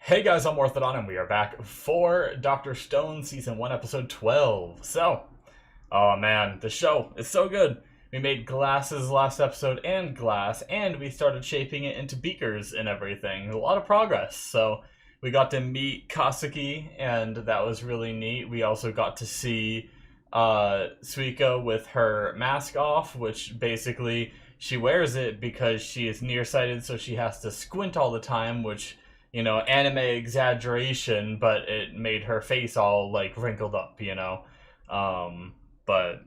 Hey guys, I'm Morthadon, and we are back for Dr. Stone Season 1, Episode 12. Oh man, the show is so good. We made glasses last episode and glass, and we started shaping it into beakers and everything. A lot of progress. So we got to meet Kasuki, and that was really neat. We also got to see Suika with her mask off, which basically she wears it because she is nearsighted, so she has to squint all the time, which anime exaggeration, but it made her face all like wrinkled up. Um, but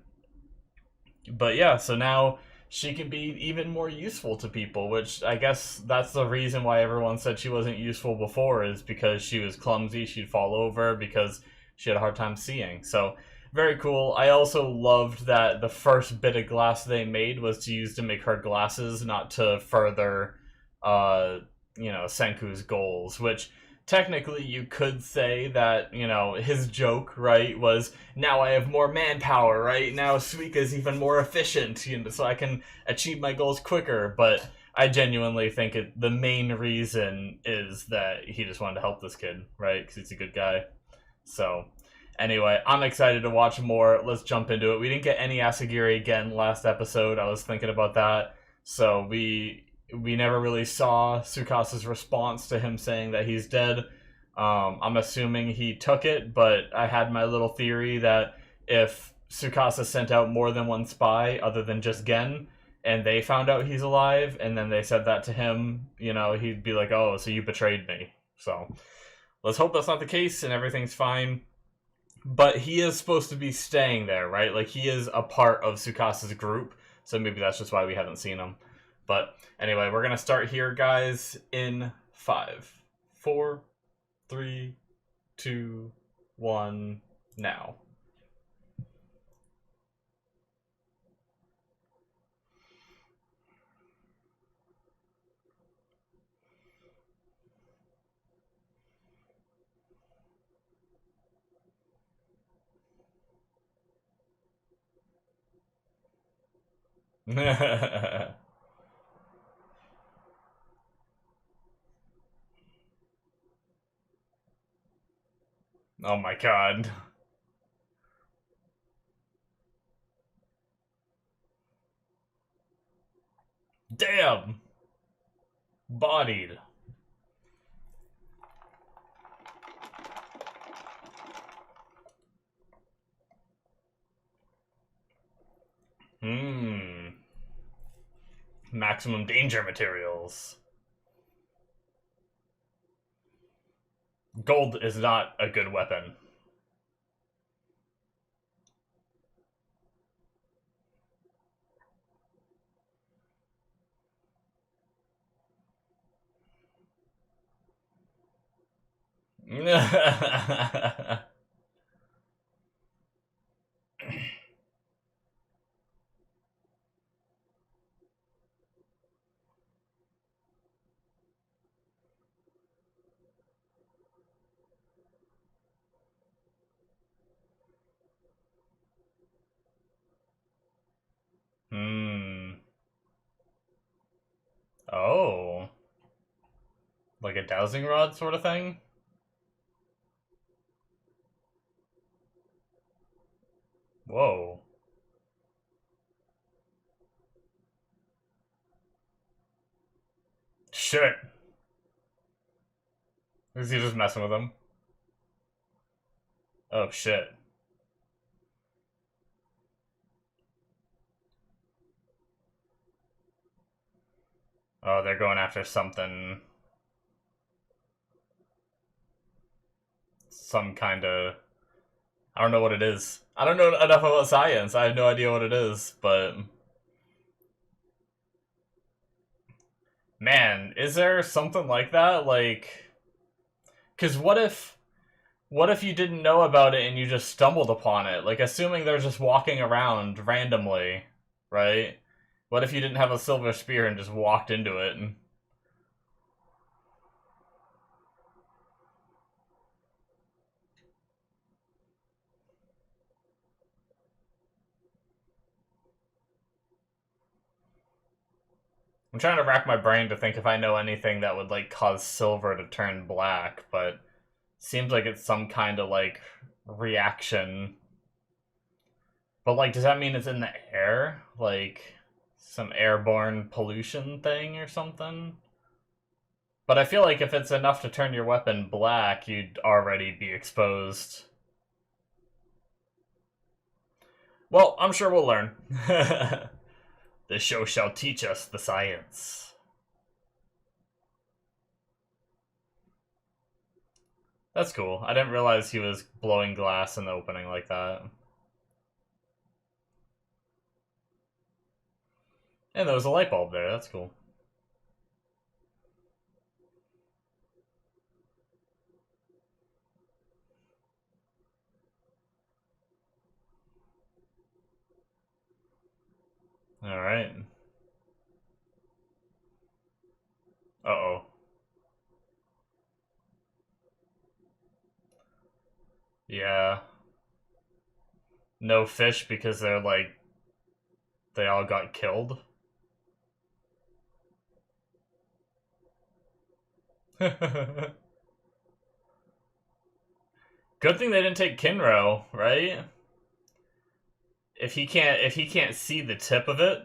yeah, so now she can be even more useful to people, which I guess that's the reason why everyone said she wasn't useful before, is because she was clumsy, she'd fall over because she had a hard time seeing. So very cool. I also loved that the first bit of glass they made was to use to make her glasses, not to further Senku's goals, which technically you could say that, his joke, right, was now I have more manpower, right? Now Suika's even more efficient, so I can achieve my goals quicker, but I genuinely think the main reason is that he just wanted to help this kid, right? Because he's a good guy. So, anyway, I'm excited to watch more. Let's jump into it. We didn't get any Asagiri again last episode. I was thinking about that. So, we never really saw Tsukasa's response to him saying that he's dead. I'm assuming he took it, but I had my little theory that if Tsukasa sent out more than one spy other than just Gen, and they found out he's alive, and then they said that to him, he'd be like, oh, so you betrayed me. So let's hope that's not the case and everything's fine. But he is supposed to be staying there, right? Like, he is a part of Tsukasa's group, so maybe that's just why we haven't seen him. But anyway, we're going to start here, guys, in 5, 4, 3, 2, 1, now. Oh my god. Damn! Bodied. Maximum danger materials. Gold is not a good weapon. Oh. Like a dowsing rod sort of thing? Whoa. Shit. Is he just messing with him? Oh shit. Oh, they're going after something. Some kind of... I don't know what it is. I don't know enough about science. I have no idea what it is, but... Man, is there something like that? Like... Because what if you didn't know about it and you just stumbled upon it? Like, assuming they're just walking around randomly, right? What if you didn't have a silver spear and just walked into it? I'm trying to rack my brain to think if I know anything that would, like, cause silver to turn black, but seems like it's some kind of, like, reaction. But, like, does that mean it's in the air? Like, some airborne pollution thing or something? But I feel like if it's enough to turn your weapon black, you'd already be exposed. Well, I'm sure we'll learn. The show shall teach us the science. That's cool. I didn't realize he was blowing glass in the opening like that. And there was a light bulb there. That's cool. Alright. Uh-oh. Yeah. No fish because they're like... they all got killed. Good thing they didn't take Kinro, right? If he can't see the tip of it,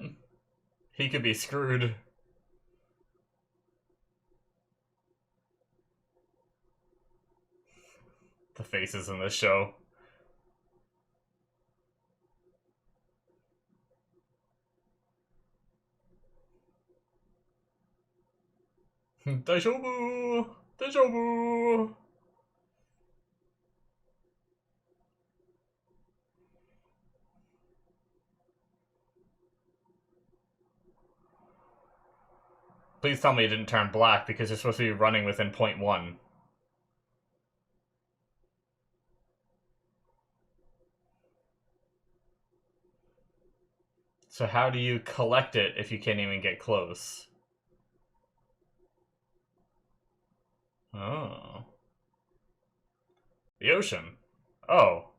he could be screwed. The faces in this show. Daijoubu! Daijoubu! Please tell me it didn't turn black because you're supposed to be running within 0.1. So how do you collect it if you can't even get close? Oh. The ocean. Oh.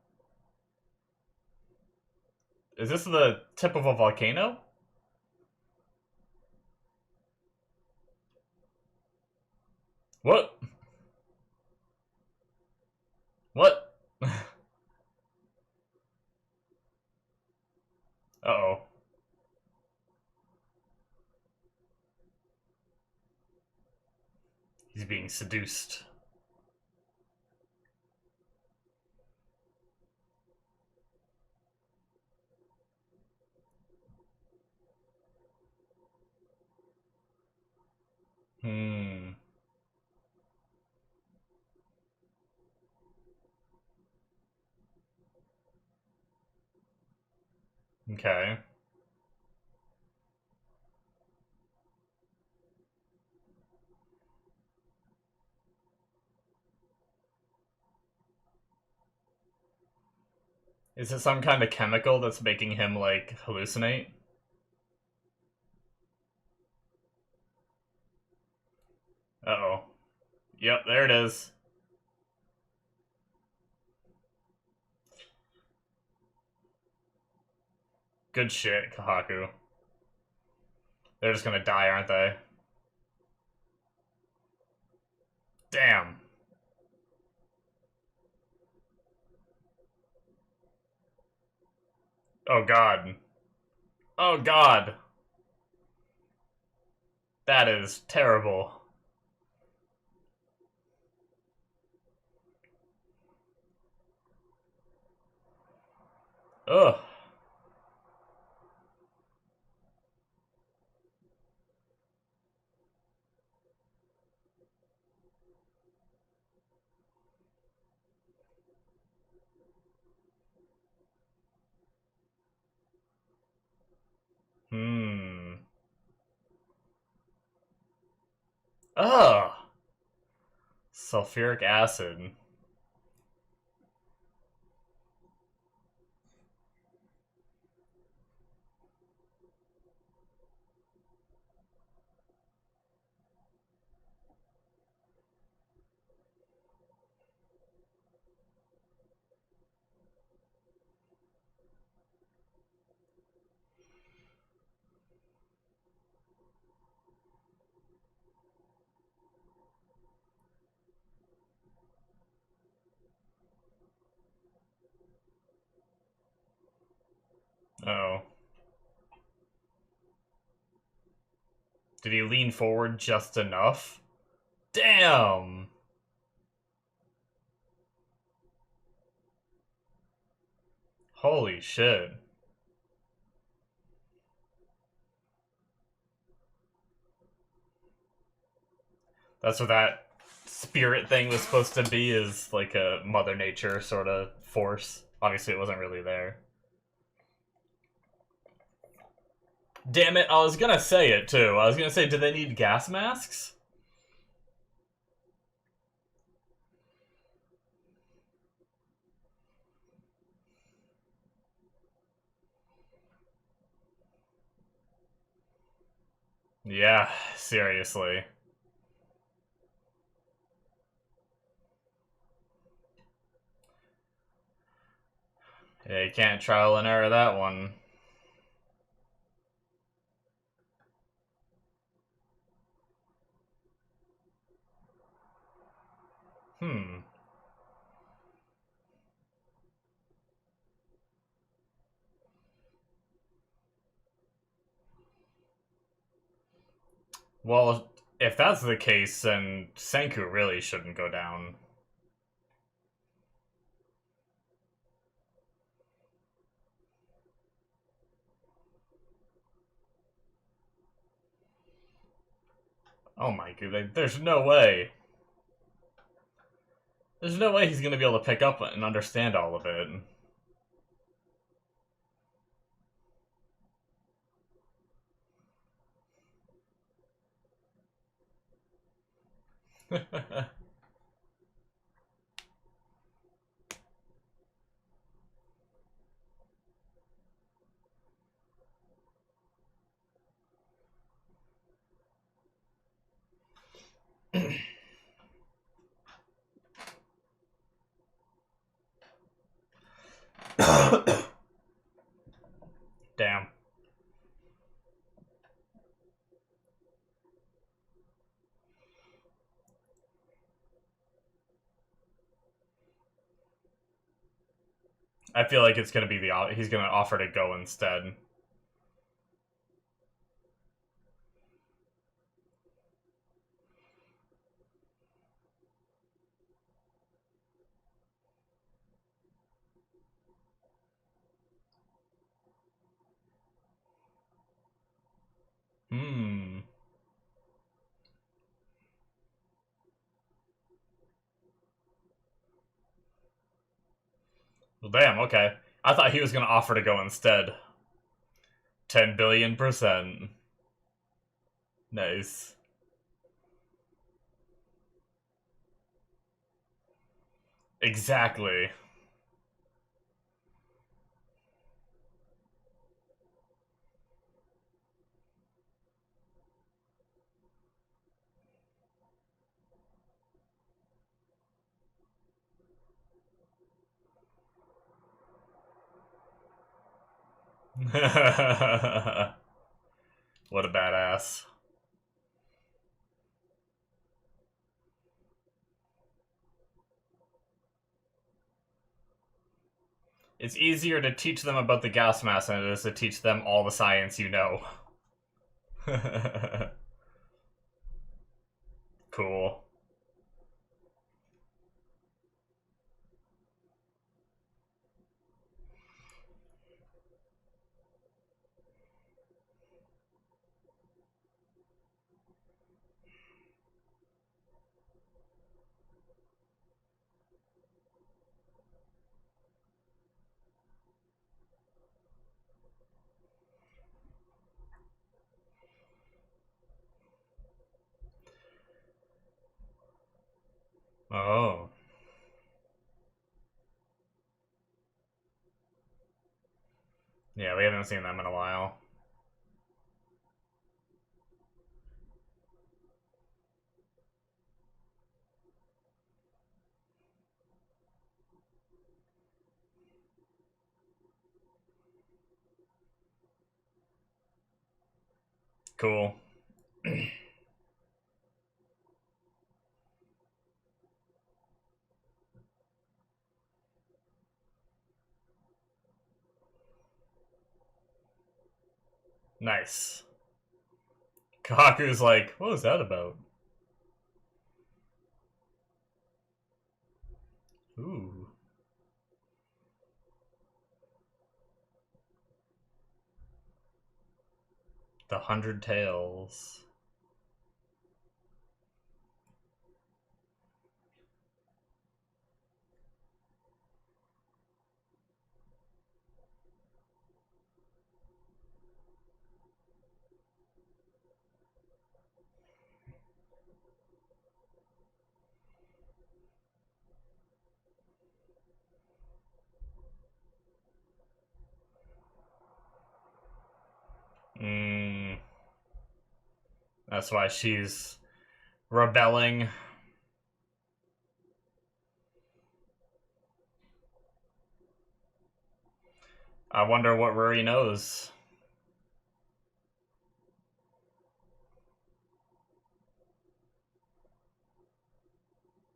Is this the tip of a volcano? What? What? Uh-oh. He's being seduced. Hmm. Okay. Is it some kind of chemical that's making him, like, hallucinate? Uh-oh. Yep, there it is. Good shit, Kahaku. They're just gonna die, aren't they? Damn. Oh god. Oh god. That is terrible. Ugh. Hmm. Ugh. Sulphuric acid. Oh. Did he lean forward just enough? Damn! Holy shit. That's what that spirit thing was supposed to be, is like a Mother Nature sort of force. Obviously, it wasn't really there. Damn it, I was gonna say it too. I was gonna say, do they need gas masks? Yeah, seriously. Yeah, you can't trial and error that one. Hmm. Well, if that's the case, then Senku really shouldn't go down. Oh my god, there's no way. There's no way he's gonna be able to pick up and understand all of it. Damn. I feel like it's gonna be he's gonna offer to go instead. Hmm. Well, damn, okay. I thought he was gonna offer to go instead. 10 billion%. Nice. Exactly. What a badass. It's easier to teach them about the gas mask than it is to teach them all the science you know. Cool. Oh. Yeah, we haven't seen them in a while. Cool. Nice. Kaku's like, what was that about? Ooh. The 100 Tails. Mm, that's why she's rebelling. I wonder what Ruri knows.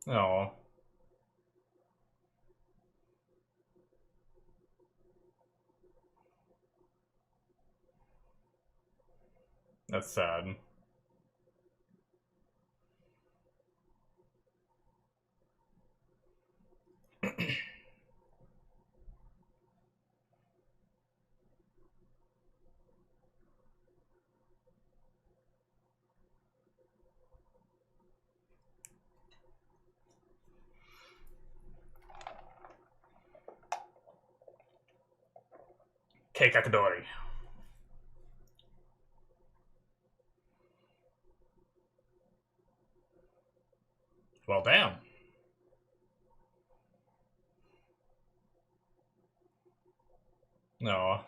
Oh. That's sad. Keikakadori. Well, damn. No.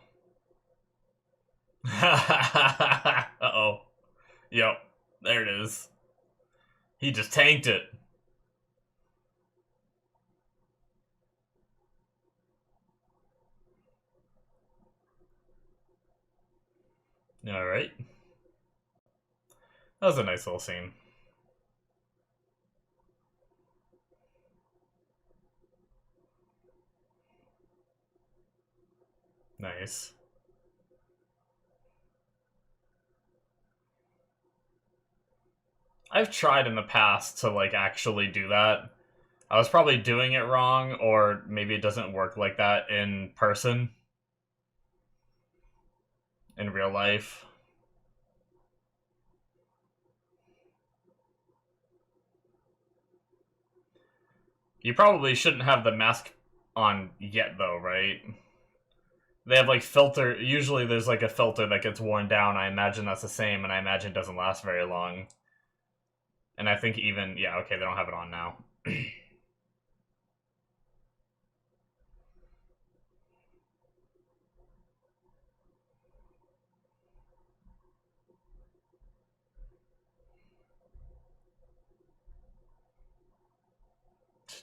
Uh-oh. Yep. There it is. He just tanked it. Alright. That was a nice little scene. Nice. I've tried in the past to, like, actually do that. I was probably doing it wrong, or maybe it doesn't work like that in person. In real life. You probably shouldn't have the mask on yet, though, right? They have, like, filter... Usually there's, like, a filter that gets worn down. I imagine that's the same, and I imagine it doesn't last very long. And I think even... Yeah, okay, they don't have it on now.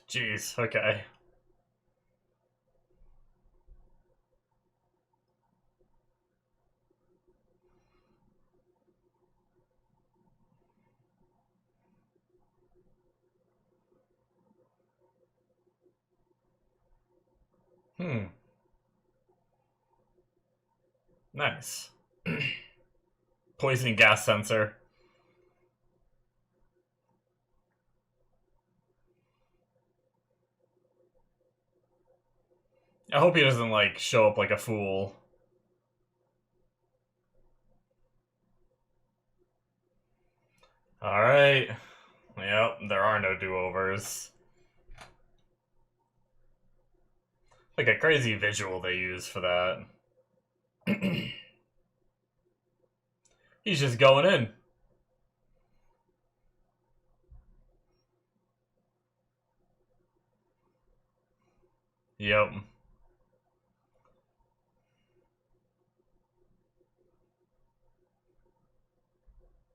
Jeez, okay. Nice. Poison gas sensor. I hope he doesn't, like, show up like a fool. Alright. Yep, there are no do-overs. Like a crazy visual they use for that. He's just going in. Yep.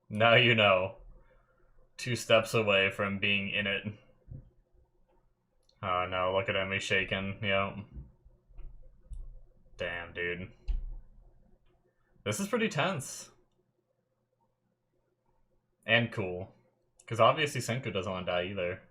Now you know. 2 steps away from being in it. Oh no, look at him, he's shaking. Yep. Damn, dude. This is pretty tense. And cool. Because obviously Senku doesn't want to die either.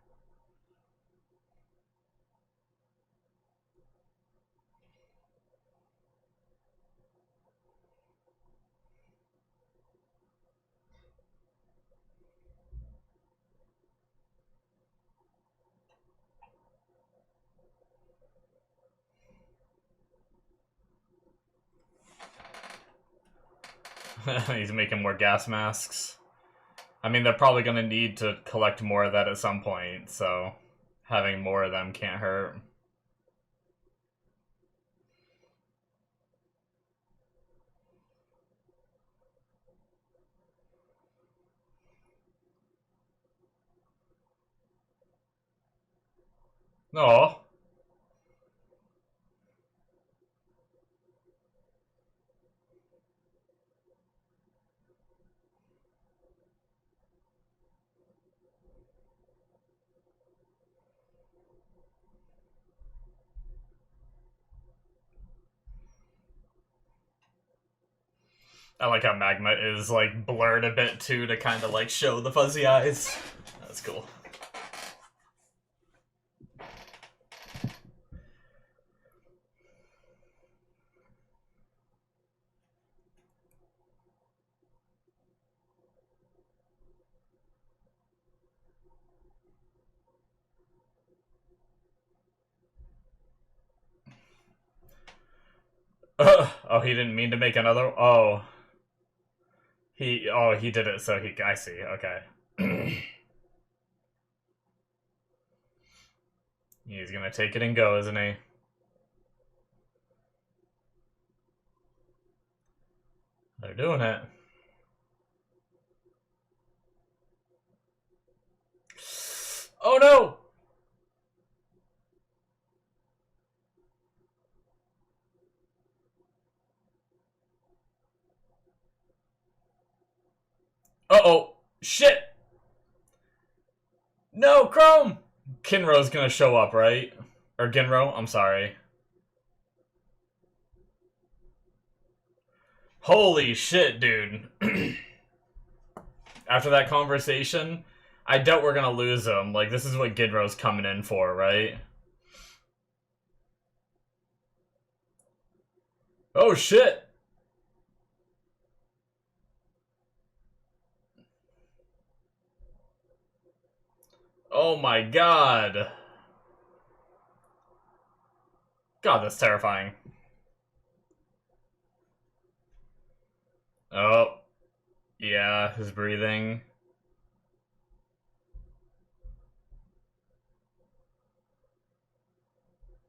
He's making more gas masks. I mean, they're probably gonna need to collect more of that at some point, so having more of them can't hurt. No. I like how Magma is, like, blurred a bit, too, to kind of, like, show the fuzzy eyes. That's cool. Oh, he didn't mean to make another. Oh, he did it. So I see. Okay. He's gonna take it and go, isn't he? They're doing it. Oh no! Uh-oh. Shit! No, Chrome! Kinro's gonna show up, right? Or Ginro? I'm sorry. Holy shit, dude. After that conversation, I doubt we're gonna lose him. Like, this is what Ginro's coming in for, right? Oh shit! Oh my god. God, that's terrifying. Oh. Yeah, his breathing.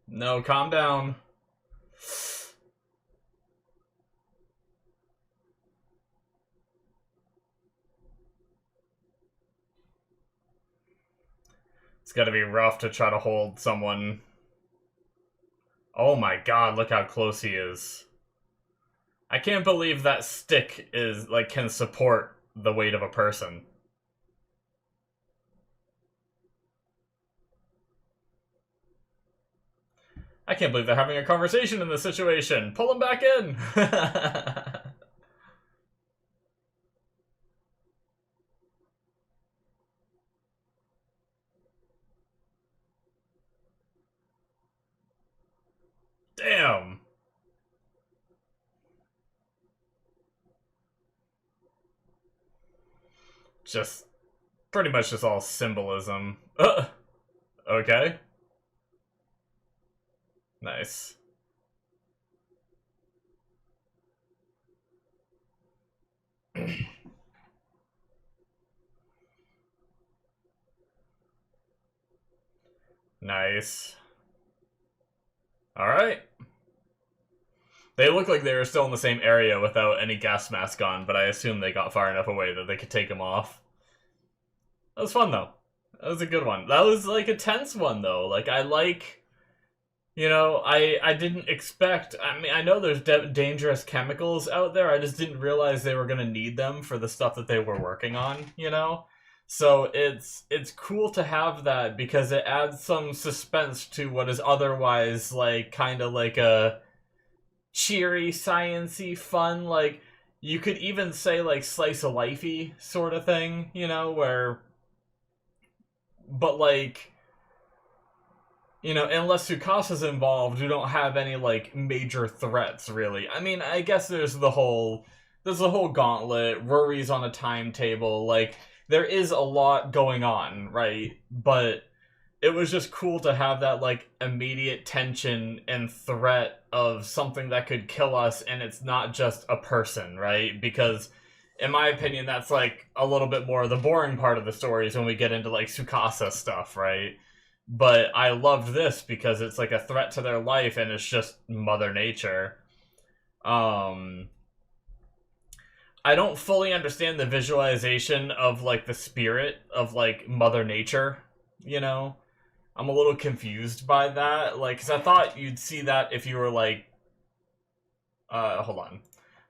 No, calm down. It's gotta be rough to try to hold someone. Oh my god, look how close he is. I can't believe that stick is, like, can support the weight of a person. I can't believe they're having a conversation in this situation. Pull him back in! Damn! Just pretty much just all symbolism. Okay. Nice. Nice. Alright. They look like they were still in the same area without any gas mask on, but I assume they got far enough away that they could take them off. That was fun, though. That was a good one. That was, like, a tense one, though. Like, I like... You know, I didn't expect... I mean, I know there's dangerous chemicals out there. I just didn't realize they were going to need them for the stuff that they were working on, you know? So it's cool to have that because it adds some suspense to what is otherwise, like, kind of like a cheery, science-y, fun, like, you could even say, like, slice-of-life-y sort of thing, you know, where... But, like... You know, unless Tsukasa's involved, you don't have any, like, major threats, really. I mean, I guess there's the whole gauntlet, Rory's on a timetable, like, there is a lot going on, right? But it was just cool to have that like immediate tension and threat of something that could kill us, and it's not just a person, right? Because in my opinion, that's like a little bit more of the boring part of the stories when we get into like Sukasa stuff, right? But I loved this because it's like a threat to their life, and it's just Mother Nature. um I don't fully understand the visualization of like the spirit of like Mother Nature, you know? I'm a little confused by that, like, because I thought you'd see that if you were like, hold on.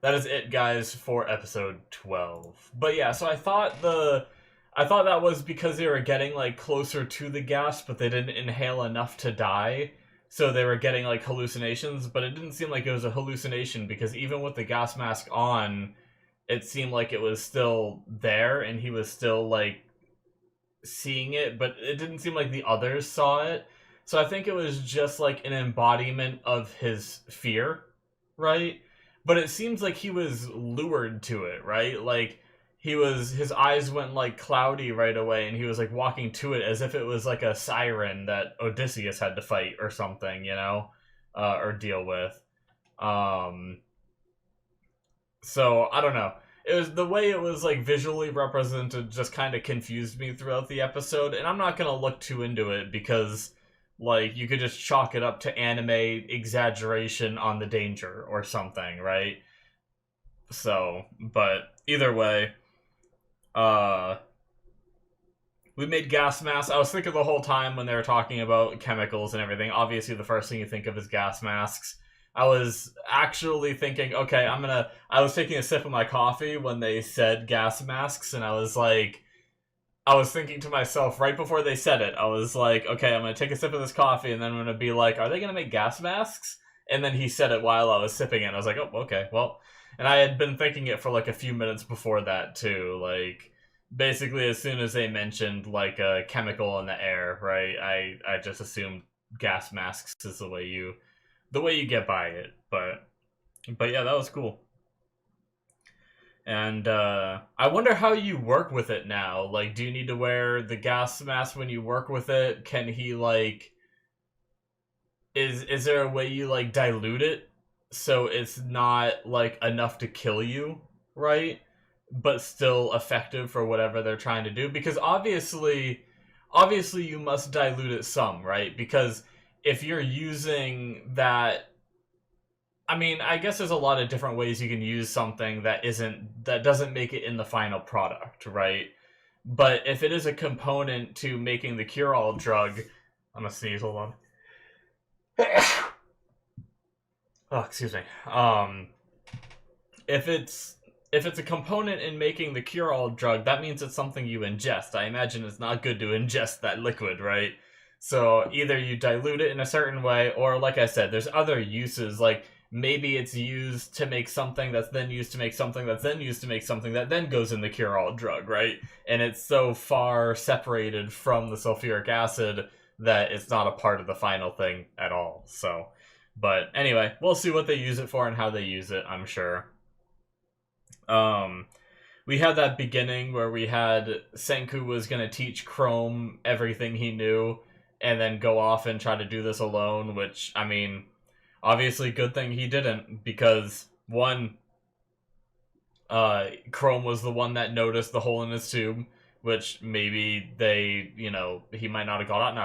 That is it, guys, for episode 12. But yeah, so I thought that was because they were getting like closer to the gas, but they didn't inhale enough to die. So they were getting like hallucinations, but it didn't seem like it was a hallucination because even with the gas mask on, it seemed like it was still there and he was still like seeing it, but it didn't seem like the others saw it. So I think it was just like an embodiment of his fear, right? But it seems like he was lured to it, right? Like his eyes went like cloudy right away and he was like walking to it as if it was like a siren that Odysseus had to fight or something, you know, or deal with. Um so I don't know. It was the way it was like visually represented just kind of confused me throughout the episode, and I'm not gonna look too into it because like you could just chalk it up to anime exaggeration on the danger or something, right? So, but either way, uh we made gas masks. I was thinking the whole time when they were talking about chemicals and everything, obviously the first thing you think of is gas masks. I was actually thinking, okay, I was taking a sip of my coffee when they said gas masks, and I was thinking to myself right before they said it, I was like, okay, I'm gonna take a sip of this coffee, and then I'm gonna be like, are they gonna make gas masks? And then he said it while I was sipping it, and I was like, oh, okay, well. And I had been thinking it for like a few minutes before that, too. Like, basically, as soon as they mentioned like a chemical in the air, right, I just assumed gas masks is the way you get by it. But yeah, that was cool. And I wonder how you work with it now. Like, do you need to wear the gas mask when you work with it? Can he like is there a way you like dilute it so it's not like enough to kill you, right? But still effective for whatever they're trying to do? Because obviously you must dilute it some, right? Because if you're using that, I mean, I guess there's a lot of different ways you can use something that doesn't make it in the final product, right? But if it is a component to making the cure-all drug, I'm gonna sneeze. Hold on. Oh, excuse me. If it's a component in making the cure-all drug, that means it's something you ingest. I imagine it's not good to ingest that liquid, right? So either you dilute it in a certain way, or like I said, there's other uses. Like maybe it's used to make something that's then used to make something that's then used to make something that then goes in the cure-all drug, right? And it's so far separated from the sulfuric acid that it's not a part of the final thing at all. So, but anyway, we'll see what they use it for and how they use it, I'm sure. We had that beginning where we had Senku was going to teach Chrome everything he knew and then go off and try to do this alone, which, I mean, obviously good thing he didn't, because one, Chrome was the one that noticed the hole in his tube, which maybe he might not have gotten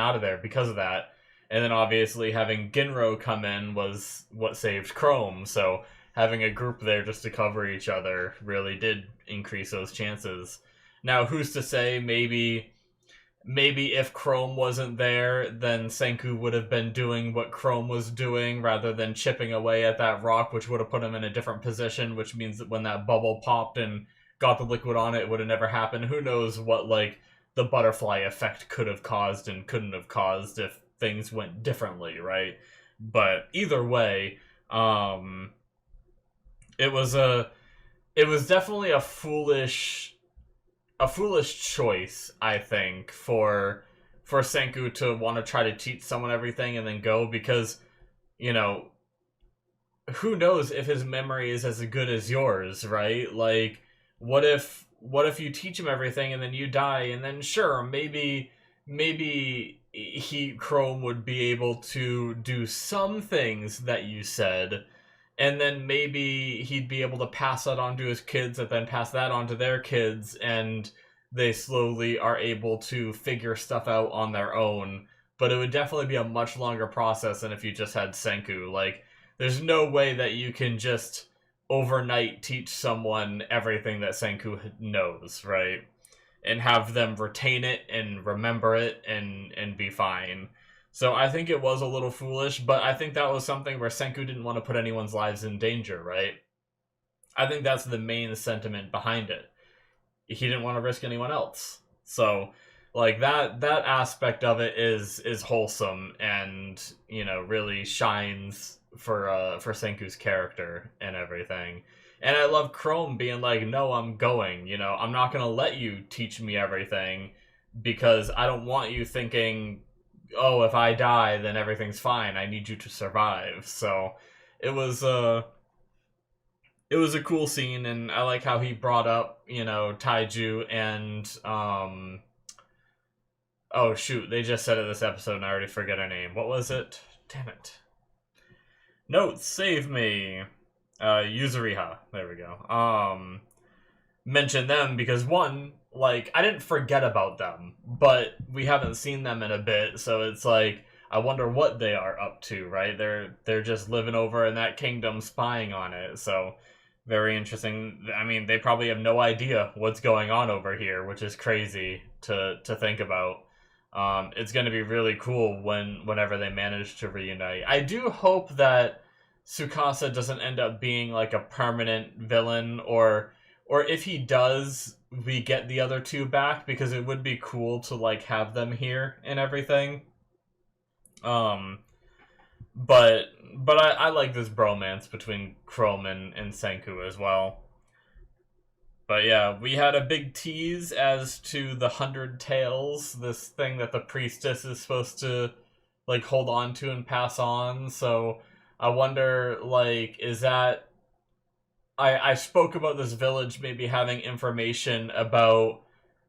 out of there because of that. And then obviously having Ginro come in was what saved Chrome, so having a group there just to cover each other really did increase those chances. Now, who's to say maybe if Chrome wasn't there, then Senku would have been doing what Chrome was doing rather than chipping away at that rock, which would have put him in a different position, which means that when that bubble popped and got the liquid on it, it would have never happened. Who knows what, like, the butterfly effect could have caused and couldn't have caused if things went differently, right? But either way, it was definitely a foolish choice, I think, for Senku to want to try to teach someone everything and then go, because, who knows if his memory is as good as yours, right? Like, what if you teach him everything and then you die, and then sure, maybe Chrome would be able to do some things that you said, and then maybe he'd be able to pass that on to his kids and then pass that on to their kids, and they slowly are able to figure stuff out on their own. But it would definitely be a much longer process than if you just had Senku. Like, there's no way that you can just overnight teach someone everything that Senku knows, right? And have them retain it and remember it and be fine. So I think it was a little foolish, but I think that was something where Senku didn't want to put anyone's lives in danger, right? I think that's the main sentiment behind it. He didn't want to risk anyone else. So, like, that aspect of it is wholesome and, you know, really shines for Senku's character and everything. And I love Chrome being like, no, I'm going, you know, I'm not going to let you teach me everything because I don't want you thinking, oh, if I die, then everything's fine. I need you to survive. So it was a cool scene, and I like how he brought up, you know, Taiju and oh shoot, they just said it this episode and I already forget her name. What was it? Damn it. Notes, save me. Yuzuriha. There we go. Mention them because one, like, I didn't forget about them, but we haven't seen them in a bit, so it's like, I wonder what they are up to, right? They're just living over in that kingdom spying on it, so very interesting. I mean, they probably have no idea what's going on over here, which is crazy to think about. It's going to be really cool whenever they manage to reunite. I do hope that Tsukasa doesn't end up being like a permanent villain, or if he does, we get the other two back, because it would be cool to like have them here and everything. But I like this bromance between Chrome and Senku as well. But yeah, we had a big tease as to the 100 Tails, this thing that the priestess is supposed to like hold on to and pass on. So I wonder, like, is that... I spoke about this village maybe having information about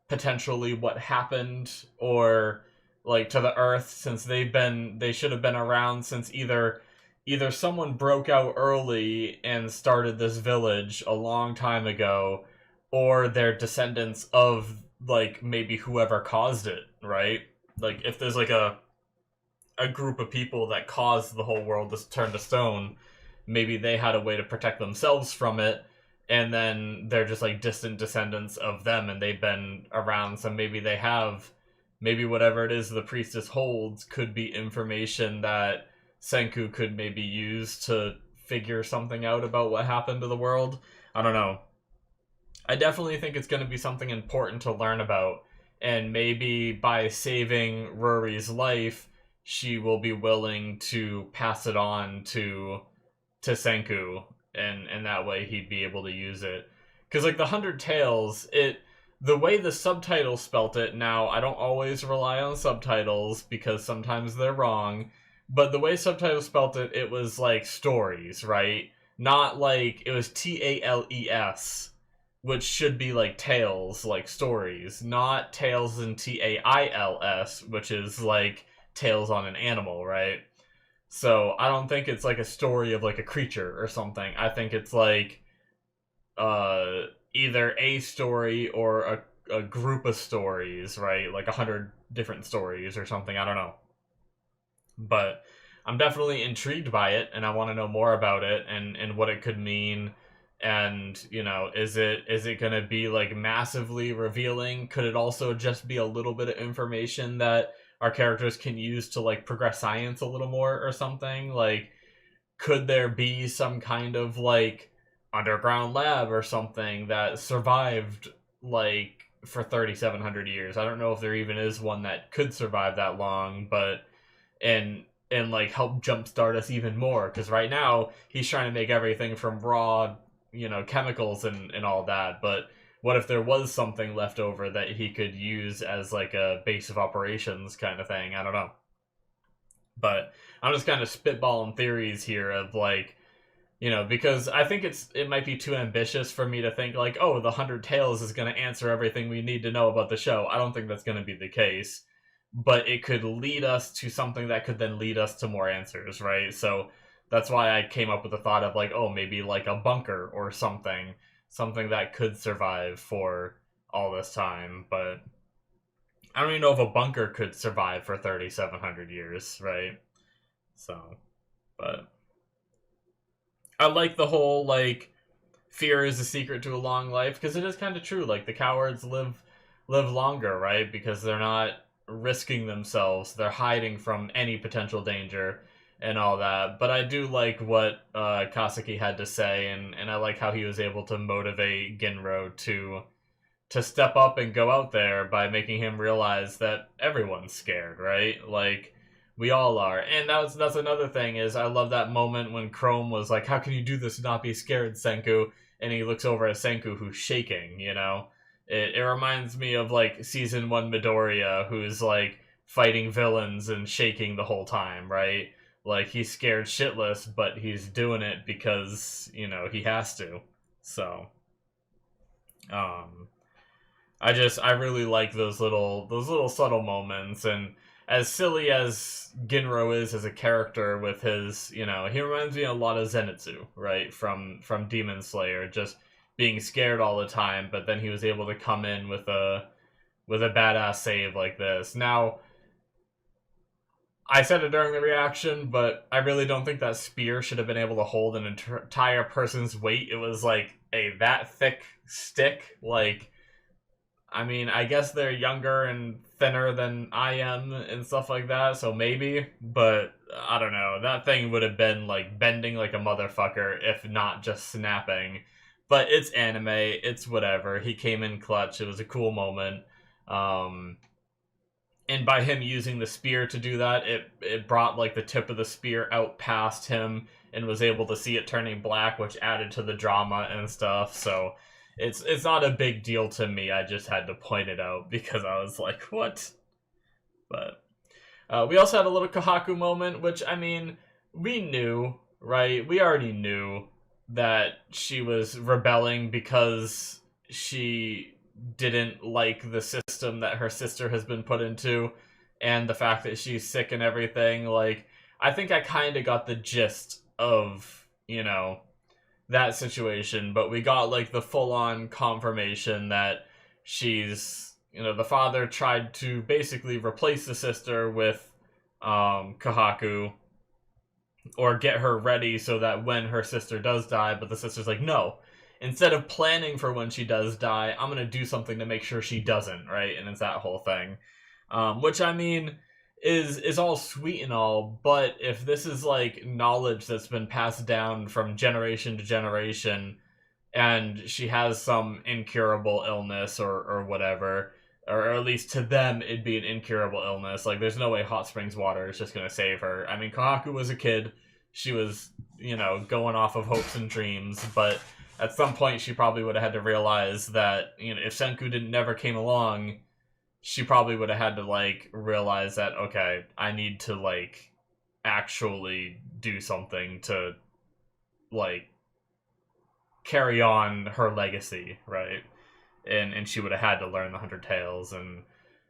potentially what happened, or like to the Earth, since they should have been around since either someone broke out early and started this village a long time ago, or they're descendants of like maybe whoever caused it, right? Like if there's like a group of people that caused the whole world to turn to stone, maybe they had a way to protect themselves from it, and then they're just like distant descendants of them, and they've been around, so maybe whatever it is the priestess holds could be information that Senku could maybe use to figure something out about what happened to the world. I don't know. I definitely think it's going to be something important to learn about, and maybe by saving Ruri's life, she will be willing to pass it on to Senku, and that way he'd be able to use it. Because like the 100 Tails, the way the subtitles spelt it, now I don't always rely on subtitles because sometimes they're wrong, but the way subtitles spelt it, it was like stories, right? Not like, it was Tales, which should be like tales, like stories, not tails and Tails, which is like tails on an animal, right? So I don't think it's like a story of like a creature or something. I think it's like either a story or a group of stories, right? Like 100 different stories or something. I don't know. But I'm definitely intrigued by it, and I want to know more about it and what it could mean. And, you know, is it going to be like massively revealing? Could it also just be a little bit of information that our characters can use to like progress science a little more or something? Like, could there be some kind of like underground lab or something that survived like for 3,700 years? I don't know if there even is one that could survive that long, but and like help jumpstart us even more, because right now he's trying to make everything from raw, you know, chemicals and all that. But what if there was something left over that he could use as like a base of operations kind of thing? I don't know. But I'm just kind of spitballing theories here of like, you know, because I think it might be too ambitious for me to think like, oh, the 100 Tails is going to answer everything we need to know about the show. I don't think that's going to be the case. but it could lead us to something that could then lead us to more answers, right? So that's why I came up with the thought of like, oh, maybe like a bunker or something that could survive for all this time. But I don't even know if a bunker could survive for 3,700 years, right? So, but I like the whole like fear is the secret to a long life, because it is kind of true. Like the cowards live longer, right? Because they're not risking themselves, they're hiding from any potential danger and all that. But I do like what Kaseki had to say, and I like how he was able to motivate Ginro to step up and go out there by making him realize that everyone's scared, right? Like we all are. And that's another thing, is I love that moment when Chrome was like, how can you do this and not be scared, Senku? And he looks over at Senku, who's shaking, you know? It reminds me of like season 1 Midoriya, who's like fighting villains and shaking the whole time, right? Like he's scared shitless, but he's doing it because, you know, he has to. So um I really like those little subtle moments. And as silly as Ginro is as a character with his, you know, he reminds me a lot of Zenitsu, right? From Demon Slayer, just being scared all the time, but then he was able to come in with a badass save like this. Now, I said it during the reaction, but I really don't think that spear should have been able to hold an entire person's weight. It was like a that thick stick. Like, I mean, I guess they're younger and thinner than I am and stuff like that, so maybe, but I don't know. That thing would have been like bending like a motherfucker, if not just snapping. But it's anime, it's whatever. He came in clutch. It was a cool moment. Um, and by him using the spear to do that, it brought like the tip of the spear out past him and was able to see it turning black, which added to the drama and stuff. So it's not a big deal to me. I just had to point it out because I was like, what? But we also had a little Kahaku moment, which, I mean, we knew, right? We already knew that she was rebelling because she didn't like the system that her sister has been put into, and the fact that she's sick and everything. Like, I think I kind of got the gist of, you know, that situation, but we got like the full-on confirmation that she's, you know, the father tried to basically replace the sister with Kahaku, or get her ready so that when her sister does die, but the sister's like, no, instead of planning for when she does die, I'm gonna do something to make sure she doesn't, right? And it's that whole thing, which, I mean, is all sweet and all, but if this is like knowledge that's been passed down from generation to generation, and she has some incurable illness or whatever, or at least to them it'd be an incurable illness, like there's no way hot springs water is just gonna save her. I mean, Kahaku was a kid, she was, you know, going off of hopes and dreams, but at some point she probably would have had to realize that, you know, if Senku never came along, she probably would have had to like realize that, okay, I need to like actually do something to like carry on her legacy, right? And she would have had to learn the 100 Tales and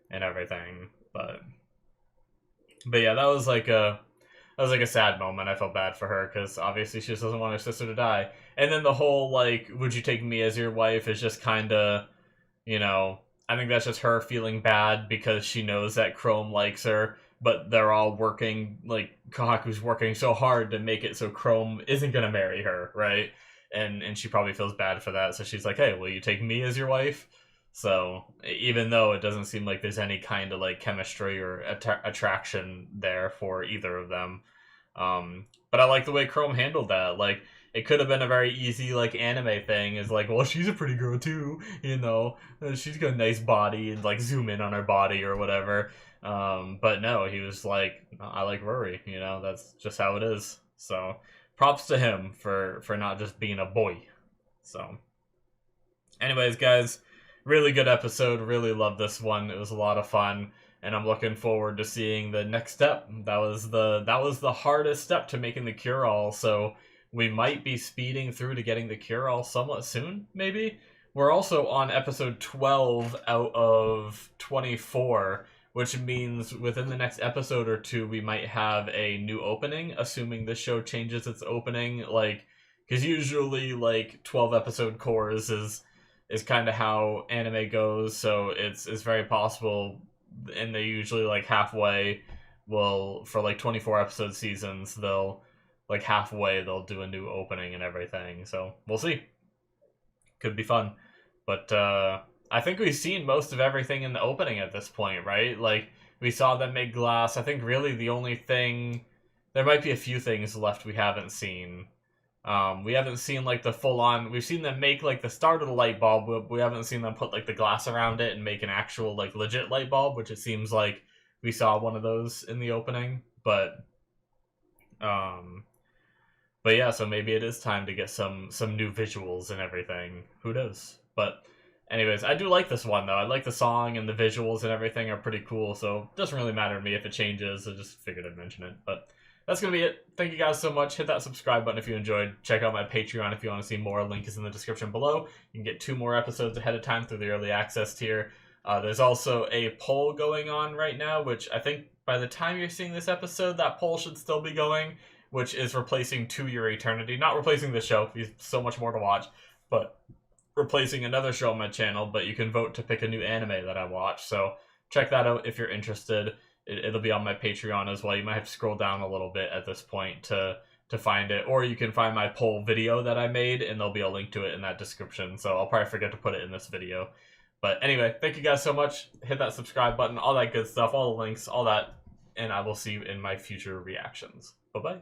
everything. But yeah, that was like a sad moment. I felt bad for her because obviously she just doesn't want her sister to die. And then the whole like, would you take me as your wife, is just kind of, you know, I think that's just her feeling bad because she knows that Chrome likes her, but they're all working, like, Kahaku's working so hard to make it so Chrome isn't going to marry her, right? And she probably feels bad for that, so she's like, hey, will you take me as your wife? So, even though it doesn't seem like there's any kind of, like, chemistry or attraction there for either of them. But I like the way Chrome handled that. Like, it could have been a very easy, like, anime thing. Is like, well, she's a pretty girl, too, you know? She's got a nice body, and, like, zoom in on her body or whatever. But no, he was like, I like Rory, you know? That's just how it is. So, props to him for not just being a boy. So, anyways, guys, really good episode. Really loved this one. It was a lot of fun, and I'm looking forward to seeing the next step. That was the hardest step to making the cure-all, so we might be speeding through to getting the cure-all somewhat soon, maybe? We're also on episode 12 out of 24, which means within the next episode or two, we might have a new opening, assuming the show changes its opening. Like, because usually, like, 12 episode cores is kind of how anime goes, so it's very possible, and they usually, like, halfway will, for, like, 24 episode seasons, they'll, like, halfway, they'll do a new opening and everything, so we'll see. Could be fun. But, I think we've seen most of everything in the opening at this point, right? Like, we saw them make glass. I think really the only thing... There might be a few things left we haven't seen. We haven't seen, like, the full-on... We've seen them make, like, the start of the light bulb, but we haven't seen them put, like, the glass around it and make an actual, like, legit light bulb, which it seems like we saw one of those in the opening. But yeah, so maybe it is time to get some new visuals and everything. Who knows? But... anyways, I do like this one, though. I like the song, and the visuals and everything are pretty cool, so it doesn't really matter to me if it changes. I just figured I'd mention it. But that's going to be it. Thank you guys so much. Hit that subscribe button if you enjoyed. Check out my Patreon if you want to see more. Link is in the description below. You can get 2 more episodes ahead of time through the early access tier. There's also a poll going on right now, which I think by the time you're seeing this episode, that poll should still be going, which is replacing To Your Eternity. Not replacing the show. There's so much more to watch, but... replacing another show on my channel, but you can vote to pick a new anime that I watch, so check that out if you're interested. It'll be on my Patreon as well. You might have to scroll down a little bit at this point to find it, or you can find my poll video that I made, and there'll be a link to it in that description, so I'll probably forget to put it in this video. But anyway, thank you guys so much. Hit that subscribe button, all that good stuff, all the links, all that, and I will see you in my future reactions. Bye-bye.